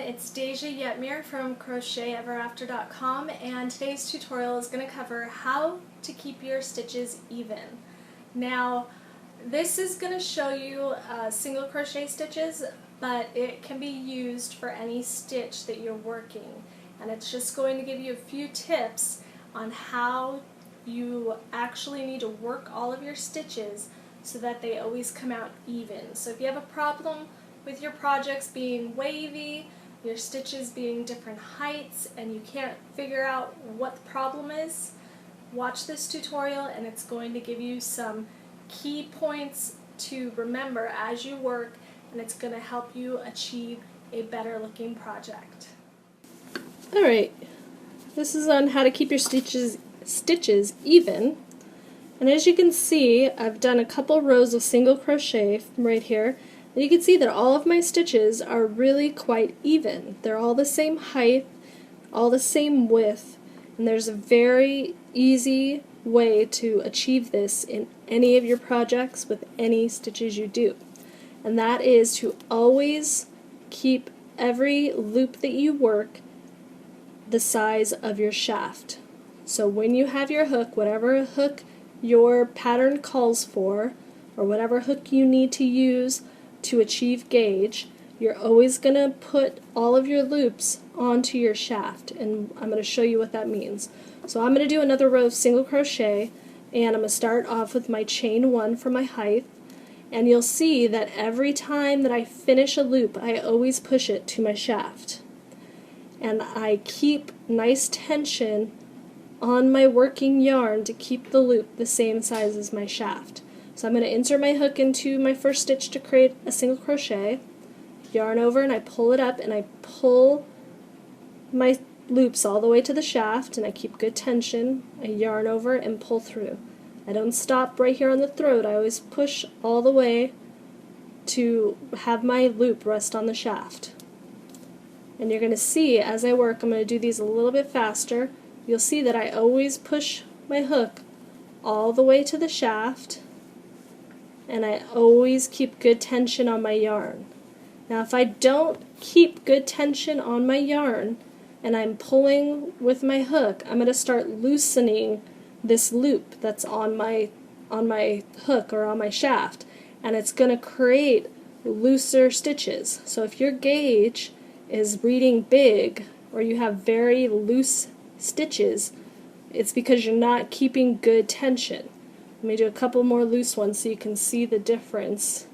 it's Deja Yetmir from CrochetEverAfter.com, and today's tutorial is going to cover how to keep your stitches even. Now, this is going to show you single crochet stitches, but it can be used for any stitch that you're working, and it's just going to give you a few tips on how you actually need to work all of your stitches so that they always come out even. So if you have a problem with your projects being wavy, your stitches being different heights, and you can't figure out what the problem is, watch this tutorial and it's going to give you some key points to remember as you work, and it's going to help you achieve a better looking project. Alright, this is on how to keep your stitches even. And as you can see, I've done a couple rows of single crochet right here. And you can see that all of my stitches are really quite even. They're all the same height, all the same width, and there's a very easy way to achieve this in any of your projects with any stitches you do. And that is to always keep every loop that you work the size of your shaft. So when you have your hook, whatever hook your pattern calls for, or whatever hook you need to use to achieve gauge, you're always going to put all of your loops onto your shaft, and I'm going to show you what that means. So I'm going to do another row of single crochet, and I'm going to start off with my chain 1 for my height, and you'll see that every time that I finish a loop I always push it to my shaft, and I keep nice tension on my working yarn to keep the loop the same size as my shaft. So I'm going to insert my hook into my first stitch to create a single crochet, yarn over, and I pull it up and I pull my loops all the way to the shaft, and I keep good tension. I yarn over and pull through. I don't stop right here on the throat. I always push all the way to have my loop rest on the shaft. And you're going to see as I work, I'm going to do these a little bit faster. You'll see that I always push my hook all the way to the shaft, and I always keep good tension on my yarn. Now if I don't keep good tension on my yarn and I'm pulling with my hook, I'm going to start loosening this loop that's on my hook or on my shaft, and it's going to create looser stitches. So if your gauge is reading big or you have very loose stitches, it's because you're not keeping good tension. Let me do a couple more loose ones so you can see the difference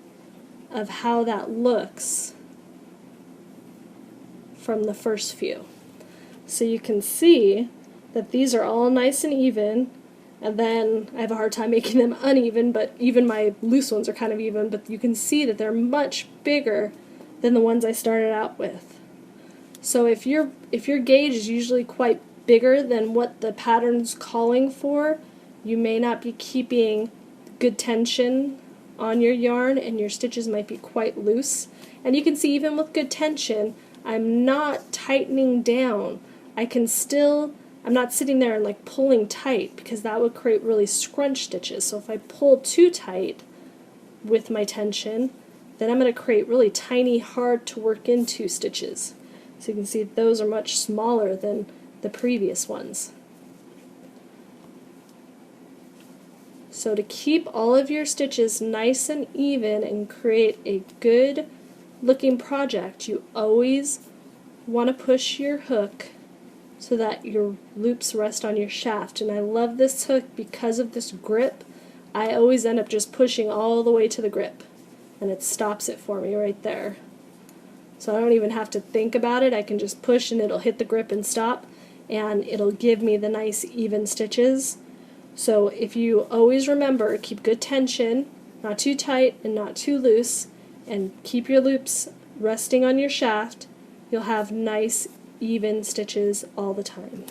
of how that looks from the first few. So you can see that these are all nice and even, and then I have a hard time making them uneven, but even my loose ones are kind of even, but you can see that they're much bigger than the ones I started out with. So if your gauge is usually quite bigger than what the pattern's calling for, you may not be keeping good tension on your yarn and your stitches might be quite loose. And you can see even with good tension, I'm not tightening down. I'm not sitting there and like pulling tight, because that would create really scrunch stitches. So if I pull too tight with my tension, then I'm going to create really tiny, hard to work into stitches. So you can see those are much smaller than the previous ones. So to keep all of your stitches nice and even and create a good looking project, you always want to push your hook so that your loops rest on your shaft. And I love this hook because of this grip. I always end up just pushing all the way to the grip, and it stops it for me right there. So I don't even have to think about it. I can just push and it'll hit the grip and stop, and it'll give me the nice even stitches. So if you always remember, keep good tension, not too tight and not too loose, and keep your loops resting on your shaft, you'll have nice even stitches all the time.